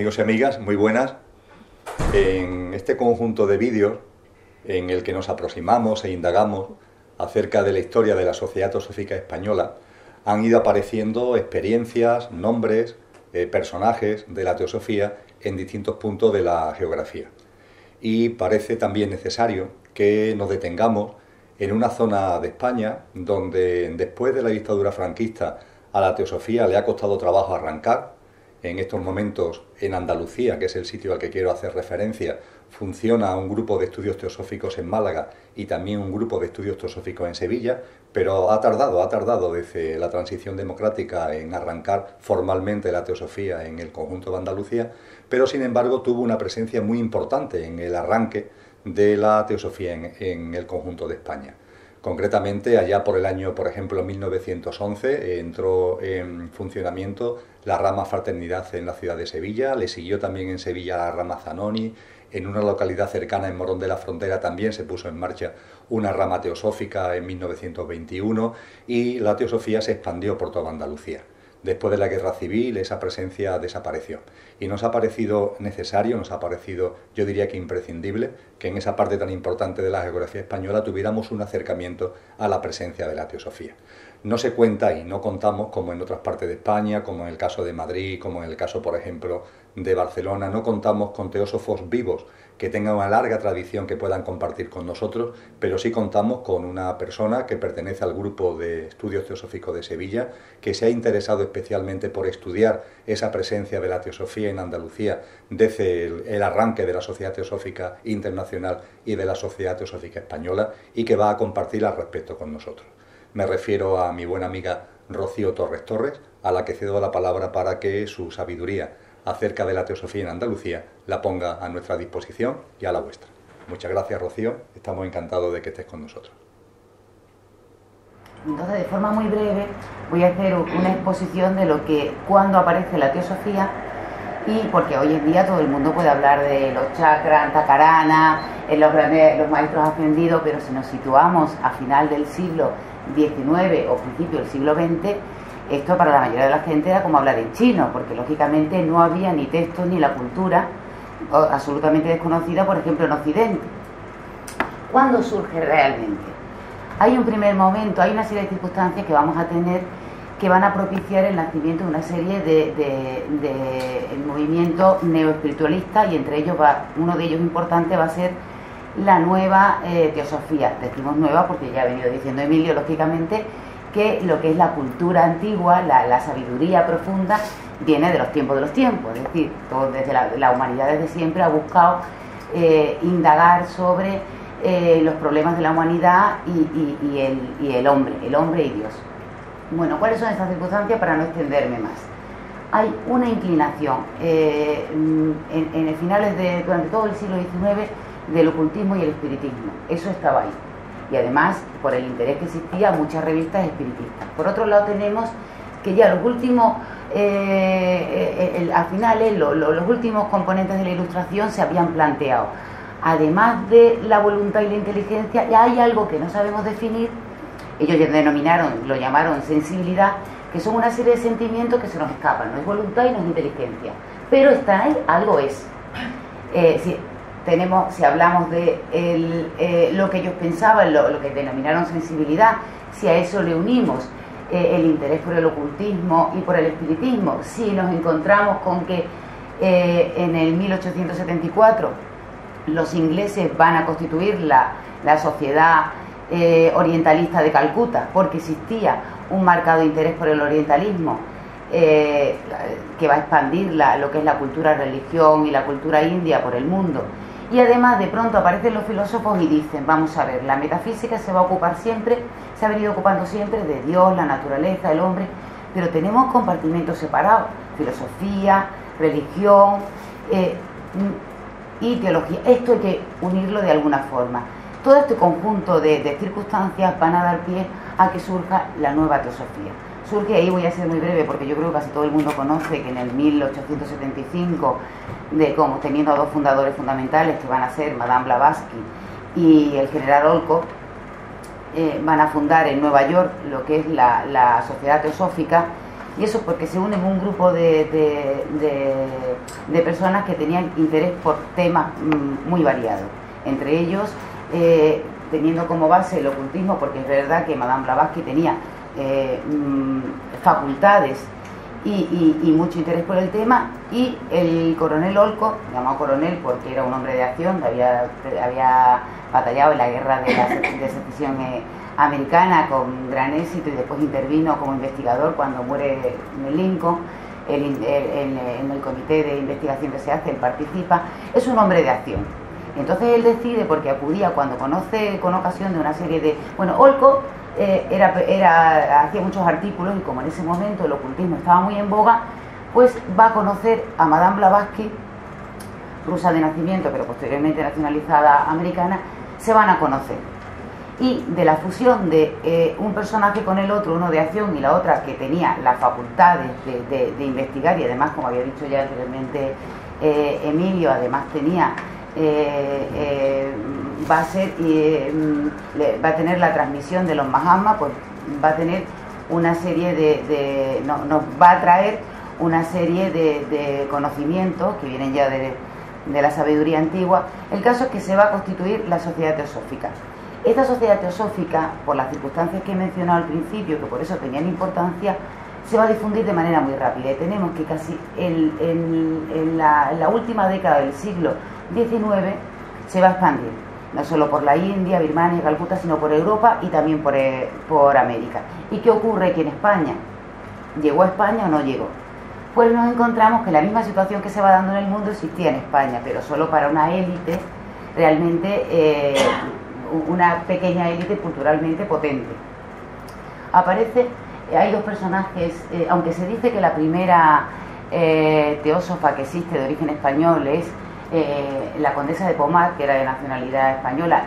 Amigos y amigas, muy buenas. En este conjunto de vídeos en el que nos aproximamos e indagamos acerca de la historia de la Sociedad Teosófica Española, han ido apareciendo experiencias, nombres, personajes de la teosofía en distintos puntos de la geografía. Y parece también necesario que nos detengamos en una zona de España donde después de la dictadura franquista a la teosofía le ha costado trabajo arrancar. En estos momentos en Andalucía, que es el sitio al que quiero hacer referencia, funciona un grupo de estudios teosóficos en Málaga y también un grupo de estudios teosóficos en Sevilla, pero ha tardado desde la transición democrática en arrancar formalmente la teosofía en el conjunto de Andalucía, pero sin embargo tuvo una presencia muy importante en el arranque de la teosofía en el conjunto de España. Concretamente, allá por el año, por ejemplo, 1911, entró en funcionamiento la rama Fraternidad en la ciudad de Sevilla, le siguió también en Sevilla la rama Zanoni, en una localidad cercana, en Morón de la Frontera, también se puso en marcha una rama teosófica en 1921 y la teosofía se expandió por toda Andalucía. Después de la Guerra Civil esa presencia desapareció y nos ha parecido necesario, nos ha parecido, yo diría que imprescindible, que en esa parte tan importante de la geografía española tuviéramos un acercamiento a la presencia de la teosofía. No se cuenta y no contamos, como en otras partes de España, como en el caso de Madrid, como en el caso, por ejemplo, de Barcelona, no contamos con teósofos vivos que tengan una larga tradición que puedan compartir con nosotros, pero sí contamos con una persona que pertenece al grupo de estudios teosóficos de Sevilla, que se ha interesado especialmente por estudiar esa presencia de la teosofía en Andalucía desde el arranque de la Sociedad Teosófica Internacional y de la Sociedad Teosófica Española y que va a compartir al respecto con nosotros. Me refiero a mi buena amiga Rocío Torres Torres, a la que cedo la palabra para que su sabiduría acerca de la teosofía en Andalucía la ponga a nuestra disposición y a la vuestra. Muchas gracias, Rocío, estamos encantados de que estés con nosotros. Entonces, de forma muy breve, voy a hacer una exposición de lo que, cuando aparece la teosofía, y porque hoy en día todo el mundo puede hablar de los chakras, Takarana, los maestros ascendidos, pero si nos situamos a final del siglo XIX o principio del siglo XX, esto para la mayoría de la gente era como hablar en chino, porque lógicamente no había ni textos ni la cultura, absolutamente desconocida, por ejemplo, en Occidente. ¿Cuándo surge realmente? Hay un primer momento, hay una serie de circunstancias que vamos a tener que van a propiciar el nacimiento de una serie de movimientos neoespiritualistas, y entre ellos uno de ellos importante va a ser la nueva teosofía. Decimos nueva porque ya ha venido diciendo Emilio, lógicamente, que lo que es la cultura antigua, la sabiduría profunda, viene de los tiempos, es decir, desde la humanidad desde siempre ha buscado indagar sobre los problemas de la humanidad y el hombre y Dios. Bueno, ¿cuáles son estas circunstancias para no extenderme más? Hay una inclinación en finales durante todo el siglo XIX del ocultismo y el espiritismo, eso estaba ahí. Y además, por el interés que existía, muchas revistas espiritistas. Por otro lado tenemos que ya los últimos, al final, los últimos componentes de la Ilustración se habían planteado. Además de la voluntad y la inteligencia, ya hay algo que no sabemos definir, ellos ya lo llamaron sensibilidad, que son una serie de sentimientos que se nos escapan, no es voluntad y no es inteligencia, pero están ahí, algo es. Si hablamos de lo que ellos pensaban, lo que denominaron sensibilidad, si a eso le unimos el interés por el ocultismo y por el espiritismo, si nos encontramos con que en el 1874 los ingleses van a constituir la Sociedad Orientalista de Calcuta, porque existía un marcado interés por el orientalismo, que va a expandir lo que es la cultura religión y la cultura india por el mundo. Y además de pronto aparecen los filósofos y dicen, vamos a ver, la metafísica se va a ocupar siempre, se ha venido ocupando siempre de Dios, la naturaleza, el hombre, pero tenemos compartimentos separados, filosofía, religión y teología. Esto hay que unirlo de alguna forma. Todo este conjunto de circunstancias van a dar pie a que surja la nueva teosofía. Surge, ahí voy a ser muy breve porque yo creo que casi todo el mundo conoce que en el 1875, teniendo a dos fundadores fundamentales que van a ser Madame Blavatsky y el general Olcott, van a fundar en Nueva York lo que es la Sociedad Teosófica, Y eso porque se unen un grupo de personas que tenían interés por temas muy variados. Entre ellos, teniendo como base el ocultismo, porque es verdad que Madame Blavatsky tenía facultades y mucho interés por el tema, y el coronel Olcott, llamado coronel porque era un hombre de acción, había batallado en la guerra de secesión americana con gran éxito y después intervino como investigador cuando muere Lincoln. En el comité de investigación que se hace, él participa. Es un hombre de acción. Entonces él decide, porque acudía cuando conoce con ocasión de una serie de... Bueno, Olcott hacía muchos artículos, y como en ese momento el ocultismo estaba muy en boga, pues va a conocer a Madame Blavatsky, rusa de nacimiento pero posteriormente nacionalizada americana. Se van a conocer, y de la fusión de un personaje con el otro, uno de acción y la otra que tenía las facultades de investigar, y además, como había dicho ya anteriormente Emilio, además tenía va a tener la transmisión de los Mahatmas, pues va a tener una serie nos va a traer una serie de conocimientos que vienen ya de la sabiduría antigua. El caso es que se va a constituir la Sociedad Teosófica. Esta Sociedad Teosófica, por las circunstancias que he mencionado al principio, que por eso tenían importancia, se va a difundir de manera muy rápida, y tenemos que casi en la última década del siglo XIX se va a expandir, no solo por la India, Birmania, Calcuta, sino por Europa y también por América. ¿Y qué ocurre? Que en España, ¿llegó a España o no llegó? Pues nos encontramos que la misma situación que se va dando en el mundo existía en España, pero solo para una élite, realmente una pequeña élite culturalmente potente. Hay dos personajes, aunque se dice que la primera teósofa que existe de origen español es la condesa de Pomar, que era de nacionalidad española,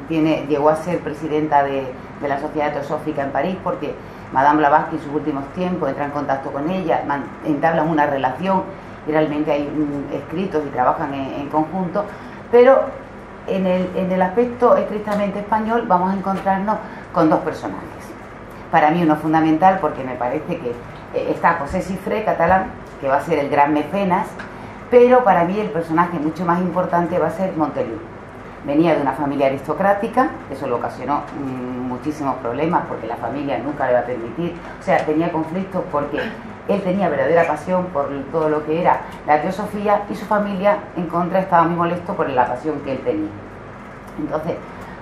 y llegó a ser presidenta de la Sociedad Teosófica en París, porque Madame Blavatsky en sus últimos tiempos entra en contacto con ella, entablan una relación, y realmente hay escritos y trabajan en conjunto. Pero en el aspecto estrictamente español vamos a encontrarnos con dos personajes. Para mí uno fundamental, porque me parece que está José Sifré, catalán, que va a ser el gran mecenas, pero para mí el personaje mucho más importante va a ser Monteliu. Venía de una familia aristocrática, eso le ocasionó muchísimos problemas, porque la familia nunca le va a permitir, o sea, tenía conflictos porque él tenía verdadera pasión por todo lo que era la teosofía, y su familia en contra estaba muy molesto por la pasión que él tenía. Entonces,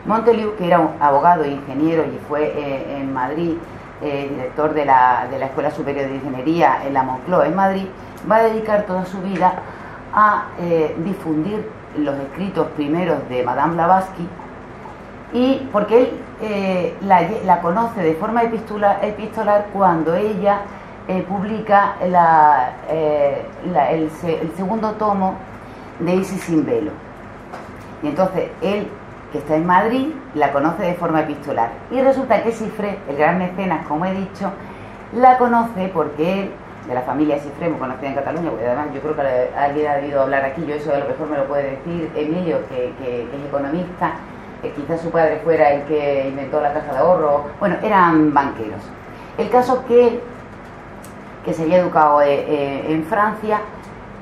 Monteliu, que era un abogado e ingeniero y fue en Madrid director de la Escuela Superior de Ingeniería en la Moncloa en Madrid, va a dedicar toda su vida a difundir los escritos primeros de Madame Blavatsky, y porque él la conoce de forma epistolar cuando ella publica el segundo tomo de Isis sin velo. Y entonces él, que está en Madrid, la conoce de forma epistolar, y resulta que Sifré, el gran mecenas, como he dicho, la conoce porque él, de la familia Sifré, muy conocida en Cataluña, porque además yo creo que alguien ha debido hablar aquí, yo eso a lo mejor me lo puede decir Emilio, que es economista, quizás su padre fuera el que inventó la caja de ahorro, bueno, eran banqueros. El caso que él, que se había educado en Francia,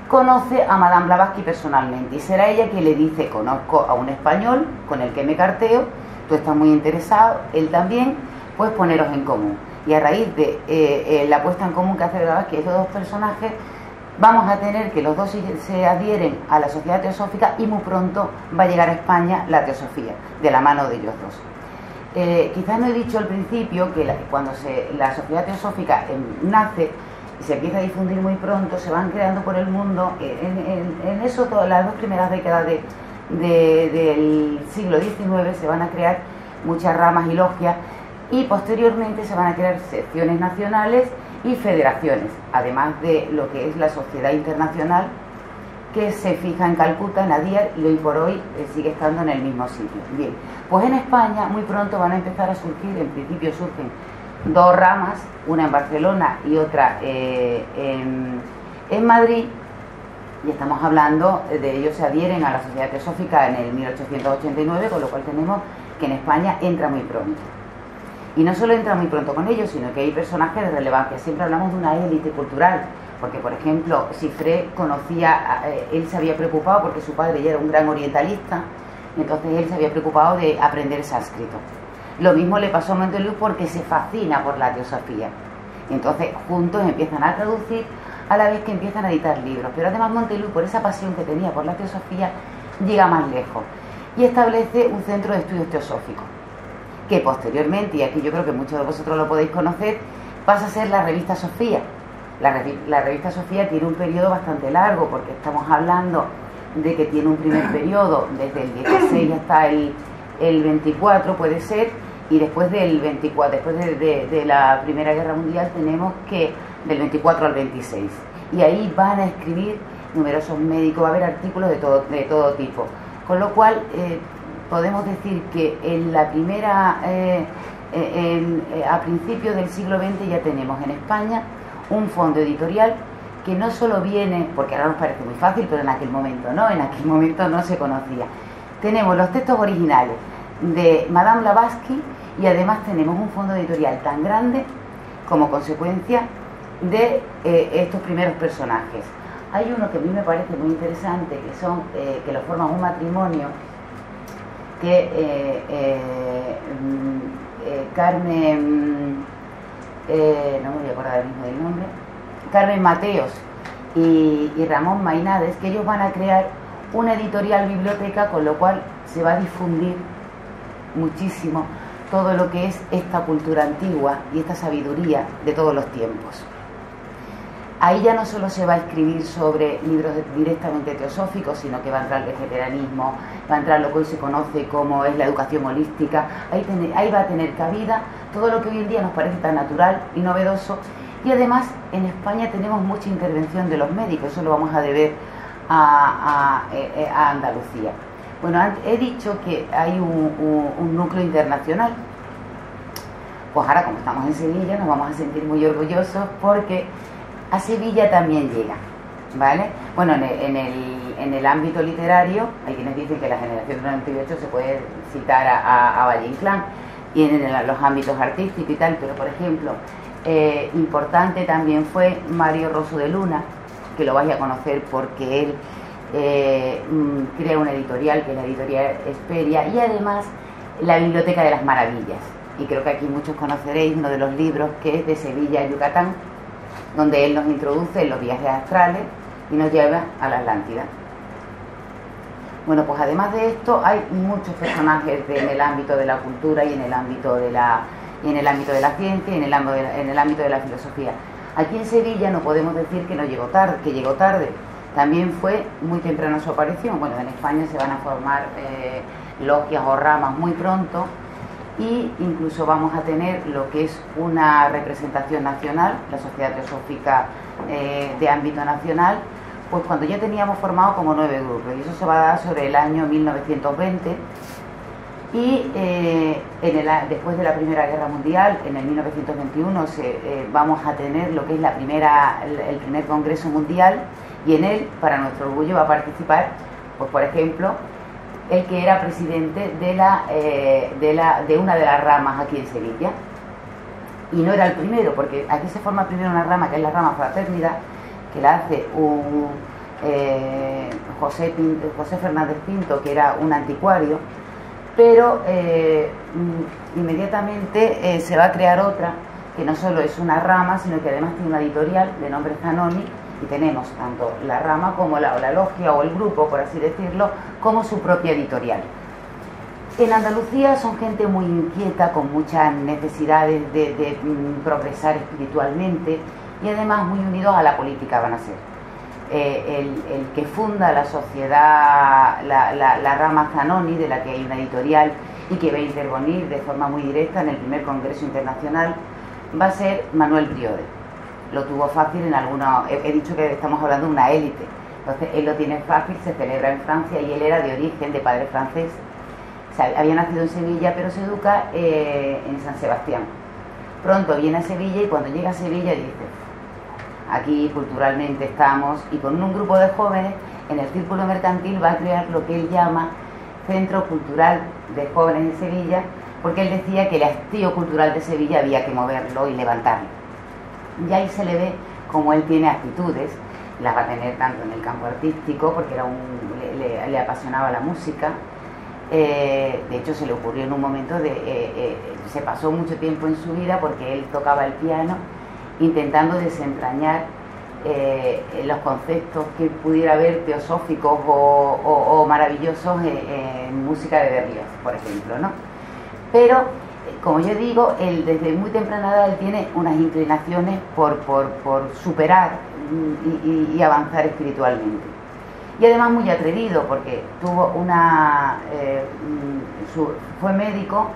conoce a Madame Blavatsky personalmente, y será ella quien le dice: conozco a un español con el que me carteo, tú estás muy interesado, él también, pues poneros en común. Y a raíz de la puesta en común que hace Blavatsky, esos dos personajes, vamos a tener que los dos se adhieren a la Sociedad Teosófica, y muy pronto va a llegar a España la teosofía, de la mano de ellos dos. Quizás no he dicho al principio que cuando la Sociedad Teosófica nace y se empieza a difundir muy pronto, se van creando por el mundo, en eso, todas las dos primeras décadas del siglo XIX, se van a crear muchas ramas y logias, y posteriormente se van a crear secciones nacionales y federaciones, además de lo que es la Sociedad Internacional, que se fija en Calcuta, en Adyar, y hoy por hoy sigue estando en el mismo sitio. Bien, pues en España muy pronto van a empezar a surgir, en principio surgen dos ramas, una en Barcelona y otra en Madrid, y estamos hablando de ellos, se adhieren a la Sociedad Teosófica en el 1889, con lo cual tenemos que en España entra muy pronto. Y no solo entra muy pronto con ellos, sino que hay personajes de relevancia. Siempre hablamos de una élite cultural, porque por ejemplo, Cifré conocía, él se había preocupado porque su padre ya era un gran orientalista, y entonces él se había preocupado de aprender sánscrito. Lo mismo le pasó a Montelú porque se fascina por la teosofía. Entonces juntos empiezan a traducir a la vez que empiezan a editar libros. Pero además Montelú, por esa pasión que tenía por la teosofía, llega más lejos y establece un centro de estudios teosóficos, que posteriormente, y aquí yo creo que muchos de vosotros lo podéis conocer, pasa a ser la revista Sofía. La revista Sofía tiene un periodo bastante largo, porque estamos hablando de que tiene un primer periodo desde el 16 hasta el 24, puede ser, y después del 24, después de la Primera Guerra Mundial, tenemos que del 24 al 26, y ahí van a escribir numerosos médicos, va a haber artículos de todo tipo, con lo cual podemos decir que en la primera, a principios del siglo XX ya tenemos en España un fondo editorial que no solo viene, porque ahora nos parece muy fácil, pero en aquel momento no se conocía. Tenemos los textos originales de Madame Blavatsky y además tenemos un fondo editorial tan grande como consecuencia de estos primeros personajes. Hay uno que a mí me parece muy interesante, que lo forman un matrimonio, que Carmen, no me voy a acordar el mismo del nombre, Carmen Mateos y Ramón Mainades, que ellos van a crear una editorial biblioteca, con lo cual se va a difundir muchísimo todo lo que es esta cultura antigua y esta sabiduría de todos los tiempos. Ahí ya no solo se va a escribir sobre libros directamente teosóficos, sino que va a entrar el vegetarianismo, va a entrar lo que hoy se conoce como es la educación holística. Ahí va a tener cabida todo lo que hoy en día nos parece tan natural y novedoso. Y además en España tenemos mucha intervención de los médicos, eso lo vamos a deber a Andalucía. Bueno, he dicho que hay un núcleo internacional. Pues ahora, como estamos en Sevilla, nos vamos a sentir muy orgullosos porque a Sevilla también llega, ¿vale? Bueno, en el ámbito literario, hay quienes dicen que la generación del 98 se puede citar a Valle Inclán, y en los ámbitos artísticos y tal, pero por ejemplo, importante también fue Mario Rosso de Luna, que lo vais a conocer porque él crea una editorial, que es la editorial Esperia, y además la Biblioteca de las Maravillas. Y creo que aquí muchos conoceréis uno de los libros, que es de Sevilla a Yucatán, donde él nos introduce en los viajes astrales y nos lleva a la Atlántida. Bueno, pues además de esto hay muchos personajes en el ámbito de la cultura y en el ámbito de la ciencia y en el ámbito de la filosofía. Aquí en Sevilla no podemos decir que llegó tarde. También fue muy temprano su aparición. Bueno, en España se van a formar logias o ramas muy pronto, y incluso vamos a tener lo que es una representación nacional, la Sociedad Teosófica de ámbito nacional, pues cuando ya teníamos formado como 9 grupos, y eso se va a dar sobre el año 1920, y después de la Primera Guerra Mundial, en el 1921, vamos a tener lo que es el primer Congreso Mundial, y en él, para nuestro orgullo, va a participar, pues por ejemplo, el que era presidente de una de las ramas aquí en Sevilla. Y no era el primero, porque aquí se forma primero una rama, que es la rama Fraternidad, que la hace José Fernández Pinto, que era un anticuario, pero inmediatamente se va a crear otra, que no solo es una rama, sino que además tiene una editorial de nombre Zanoni, y tenemos tanto la rama como la logia o el grupo, por así decirlo, como su propia editorial. En Andalucía son gente muy inquieta, con muchas necesidades de progresar espiritualmente, y además muy unidos a la política van a ser. El que funda la sociedad, la rama Zanoni, de la que hay una editorial y que va a intervenir de forma muy directa en el primer Congreso Internacional, va a ser Manuel Briode. Lo tuvo fácil en algunos, he dicho que estamos hablando de una élite, entonces él lo tiene fácil, se celebra en Francia, y él era de origen, de padre francés, o sea, había nacido en Sevilla, pero se educa en San Sebastián. Pronto viene a Sevilla, y cuando llega a Sevilla dice: aquí culturalmente estamos, y con un grupo de jóvenes en el Círculo Mercantil va a crear lo que él llama Centro Cultural de Jóvenes en Sevilla, porque él decía que el hastío cultural de Sevilla había que moverlo y levantarlo. Y ahí se le ve como él tiene actitudes, las va a tener tanto en el campo artístico, porque le apasionaba la música. De hecho, se le ocurrió en un momento se pasó mucho tiempo en su vida porque él tocaba el piano intentando desentrañar los conceptos que pudiera haber teosóficos o maravillosos en música de Berlioz, por ejemplo, ¿no? Pero, como yo digo, él desde muy temprana edad él tiene unas inclinaciones por superar y avanzar espiritualmente. Y además muy atrevido, porque tuvo fue médico,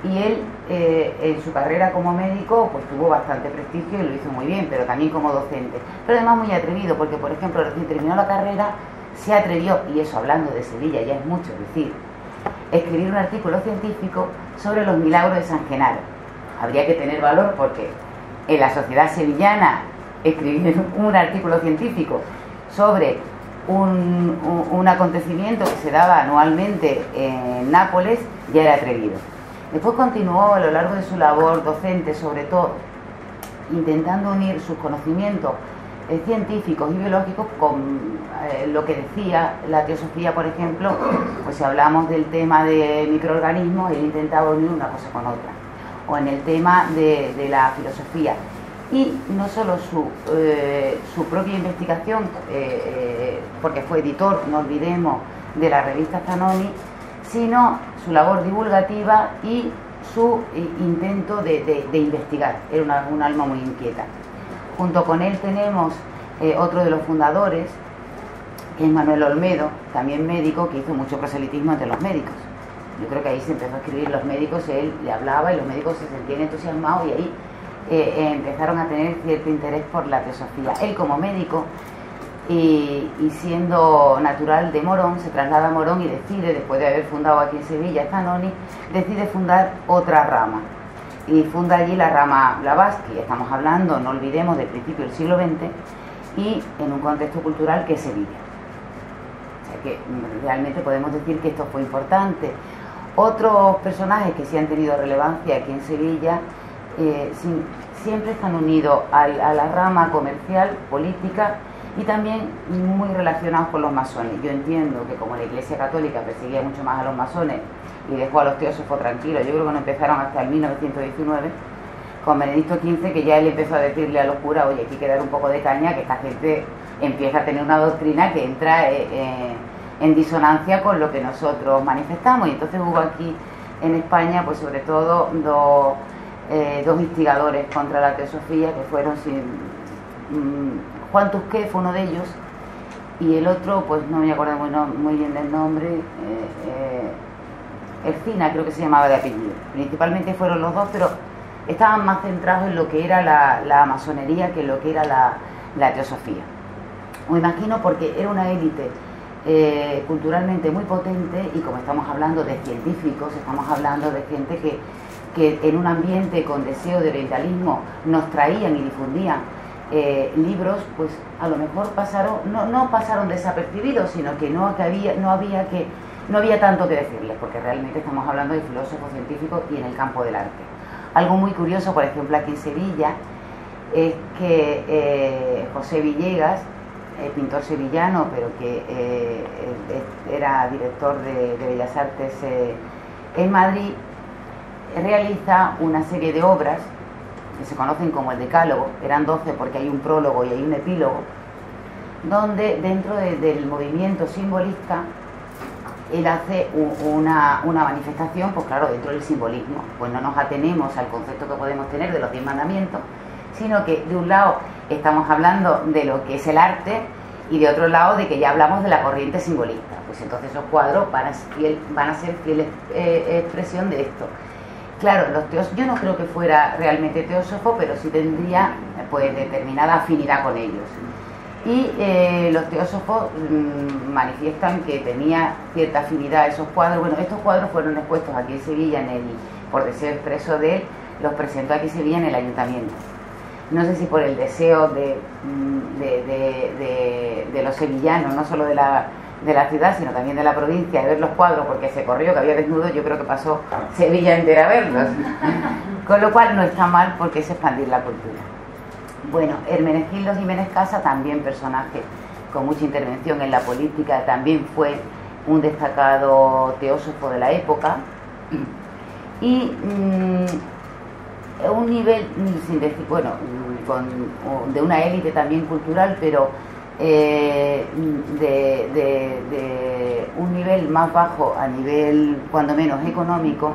y él en su carrera como médico pues tuvo bastante prestigio y lo hizo muy bien, pero también como docente. Pero además muy atrevido, porque por ejemplo recién terminó la carrera, se atrevió, y eso hablando de Sevilla ya es mucho decir, escribir un artículo científico sobre los milagros de San Genaro. Habría que tener valor, porque en la sociedad sevillana escribir un artículo científico sobre un acontecimiento que se daba anualmente en Nápoles ya era atrevido. Después continuó a lo largo de su labor docente, sobre todo, intentando unir sus conocimientos científicos y biológicos con lo que decía la teosofía, por ejemplo. Pues si hablamos del tema de microorganismos, él intentaba unir una cosa con otra, o en el tema de la filosofía. Y no solo su propia investigación, porque fue editor, no olvidemos, de la revista Zanoni, sino su labor divulgativa y su intento de investigar. Era un alma muy inquieta. Junto con él tenemos otro de los fundadores, que es Manuel Olmedo, también médico, que hizo mucho proselitismo entre los médicos. Yo creo que ahí se empezó a escribir los médicos, él le hablaba y los médicos se sentían entusiasmados, y ahí empezaron a tener cierto interés por la teosofía. Él, como médico y siendo natural de Morón, se traslada a Morón y decide, después de haber fundado aquí en Sevilla Zanoni, decide fundar otra rama, y funda allí la rama Blavatsky. Estamos hablando, no olvidemos, del principio del siglo XX, y en un contexto cultural que es Sevilla. O sea que realmente podemos decir que esto fue importante. Otros personajes que sí han tenido relevancia aquí en Sevilla siempre están unidos a la rama comercial, política, y también muy relacionados con los masones. Yo entiendo que como la Iglesia Católica perseguía mucho más a los masones y dejó a los teósofos tranquilos, yo creo que no empezaron hasta el 1919 con Benedicto XV, que ya él empezó a decirle a los curas: oye, aquí hay que dar un poco de caña, que esta gente empieza a tener una doctrina que entra en disonancia con lo que nosotros manifestamos. Y entonces hubo aquí en España, pues sobre todo dos instigadores contra la teosofía, que fueron Juan Tusqué fue uno de ellos, y el otro, pues no me acuerdo muy bien del nombre, Ercina creo que se llamaba de apellido. Principalmente fueron los dos, pero estaban más centrados en lo que era la masonería que en lo que era la teosofía. Me imagino, porque era una élite culturalmente muy potente, y como estamos hablando de científicos, estamos hablando de gente que en un ambiente con deseo de orientalismo nos traían y difundían libros, pues a lo mejor no pasaron desapercibidos, sino que no había tanto que decirles, porque realmente estamos hablando de filósofos, científicos y en el campo del arte. Algo muy curioso, por ejemplo, aquí en Sevilla, es que José Villegas, pintor sevillano, pero que era director de Bellas Artes en Madrid, realiza una serie de obras que se conocen como el Decálogo. Eran 12 porque hay un prólogo y hay un epílogo, donde dentro del movimiento simbolista él hace una manifestación, pues claro, dentro del simbolismo. Pues no nos atenemos al concepto que podemos tener de los 10 mandamientos, sino que de un lado estamos hablando de lo que es el arte, y de otro lado de que ya hablamos de la corriente simbolista. Pues entonces esos cuadros van a ser fiel expresión de esto. Claro, yo no creo que fuera realmente teósofo, pero sí tendría pues determinada afinidad con ellos. Y los teósofos manifiestan que tenía cierta afinidad a esos cuadros. Bueno, estos cuadros fueron expuestos aquí en Sevilla, por deseo expreso de él, los presentó aquí en Sevilla en el ayuntamiento. No sé si por el deseo de los sevillanos, no solo de de la ciudad, sino también de la provincia, de ver los cuadros, porque se corrió que había desnudo, yo creo que pasó Sevilla entera a verlos. Con lo cual no está mal, porque es expandir la cultura. Bueno, Hermenegildo Jiménez Casa, también personaje con mucha intervención en la política, también fue un destacado teósofo de la época, y un nivel, sin decir, bueno, de una élite también cultural, pero de un nivel más bajo a nivel, cuando menos, económico.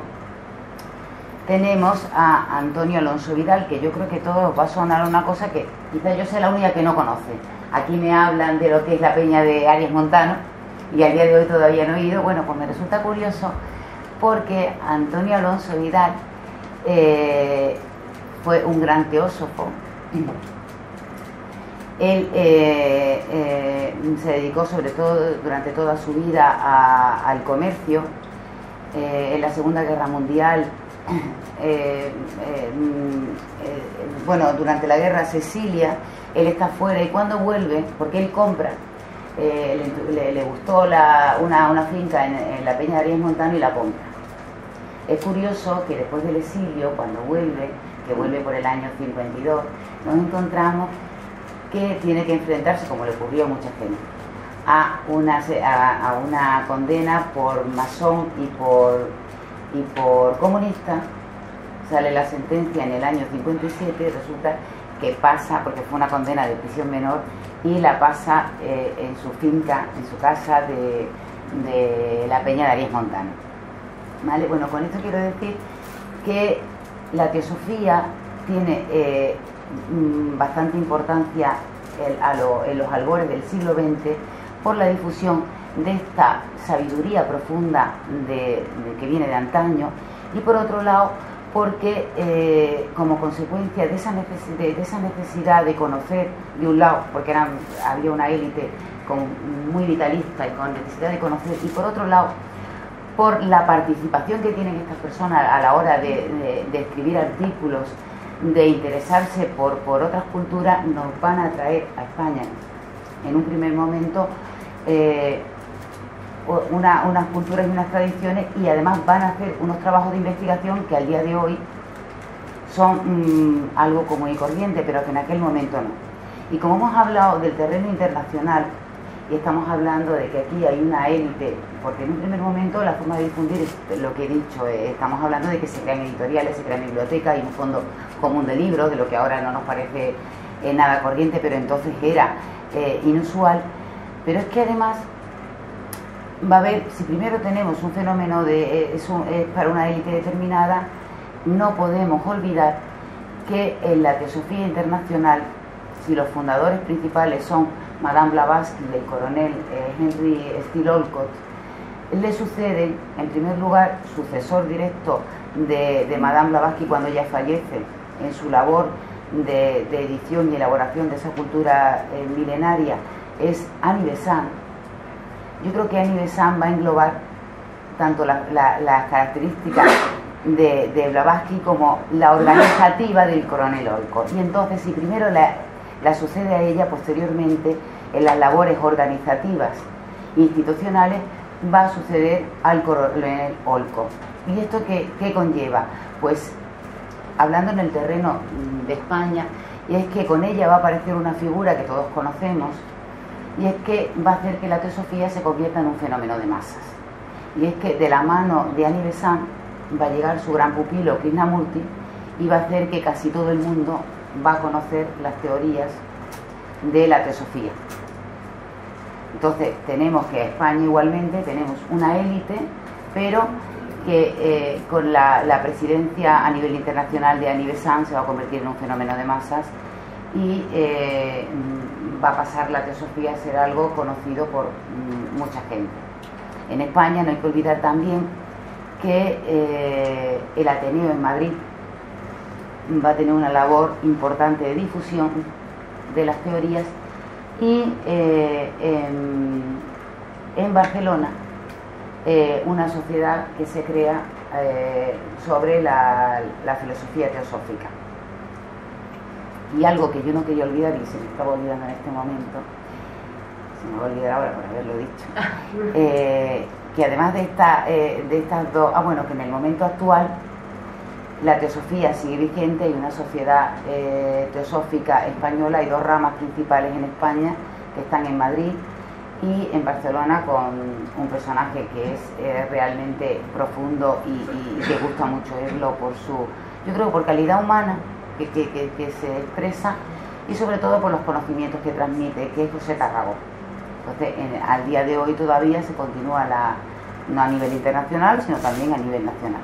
Tenemos a Antonio Alonso Vidal, que yo creo que todo os va a sonar una cosa que quizá yo sea la única que no conoce. Aquí me hablan de lo que es la peña de Arias Montano y al día de hoy todavía no he ido. Bueno, pues me resulta curioso porque Antonio Alonso Vidal fue un gran teósofo. Él se dedicó sobre todo durante toda su vida al comercio. En la Segunda Guerra Mundial, bueno, durante la guerra Sicilia, él está fuera y cuando vuelve, porque él compra, le gustó una finca en la Peña de Arias Montano y la compra. Es curioso que después del exilio, cuando vuelve, que vuelve por el año 52, nos encontramos que tiene que enfrentarse, como le ocurrió a mucha gente, a una condena por masón y por comunista. Sale la sentencia en el año 57, resulta que pasa, porque fue una condena de prisión menor, y la pasa en su finca, en su casa de la Peña de Arias Montano. ¿Vale? Bueno, con esto quiero decir que la teosofía tiene bastante importancia en los albores del siglo XX por la difusión de esta sabiduría profunda que viene de antaño, y por otro lado porque como consecuencia de esa necesidad de conocer, de un lado porque había una élite muy vitalista y con necesidad de conocer, y por otro lado por la participación que tienen estas personas a la hora de escribir artículos, de interesarse por otras culturas, nos van a traer a España en un primer momento unas culturas y unas tradiciones, y además van a hacer unos trabajos de investigación que al día de hoy son algo común y corriente, pero que en aquel momento no. Y como hemos hablado del terreno internacional y estamos hablando de que aquí hay una élite, porque en un primer momento la forma de difundir es lo que he dicho, estamos hablando de que se crean editoriales, se crean bibliotecas y un fondo común de libros, de lo que ahora no nos parece nada corriente, pero entonces era inusual. Pero es que además va a haber, si primero tenemos un fenómeno es para una élite determinada, no podemos olvidar que en la teosofía internacional, si los fundadores principales son Madame Blavatsky y el coronel Henry Steele Olcott, le sucede, en primer lugar, sucesor directo de Madame Blavatsky cuando ella fallece, en su labor de edición y elaboración de esa cultura milenaria, es Annie Besant. Yo creo que Annie Besant va a englobar tanto las características de Blavatsky como la organizativa del coronel Olcott. Y entonces, si primero la sucede a ella, posteriormente, en las labores organizativas e institucionales, va a suceder al coronel Olcott. ¿Y esto qué conlleva? Pues, hablando en el terreno de España, y es que con ella va a aparecer una figura que todos conocemos, y es que va a hacer que la teosofía se convierta en un fenómeno de masas. Y es que de la mano de Annie Besant va a llegar su gran pupilo Krishnamurti, y va a hacer que casi todo el mundo va a conocer las teorías de la teosofía. Entonces tenemos que España igualmente tenemos una élite, pero que con la presidencia a nivel internacional de Annie Besant se va a convertir en un fenómeno de masas, y va a pasar la teosofía a ser algo conocido por mucha gente. En España no hay que olvidar también que el Ateneo en Madrid va a tener una labor importante de difusión de las teorías, y en Barcelona una sociedad que se crea sobre la filosofía teosófica. Y algo que yo no quería olvidar y se me estaba olvidando en este momento, se me va a olvidar ahora por haberlo dicho, que además de estas dos, bueno, que en el momento actual la teosofía sigue vigente, hay una sociedad teosófica española, hay dos ramas principales en España que están en Madrid y en Barcelona, con un personaje que es realmente profundo y que gusta mucho verlo por su, yo creo, por calidad humana que se expresa y sobre todo por los conocimientos que transmite, que es José Tarragó. Entonces, al día de hoy todavía se continúa no a nivel internacional, sino también a nivel nacional.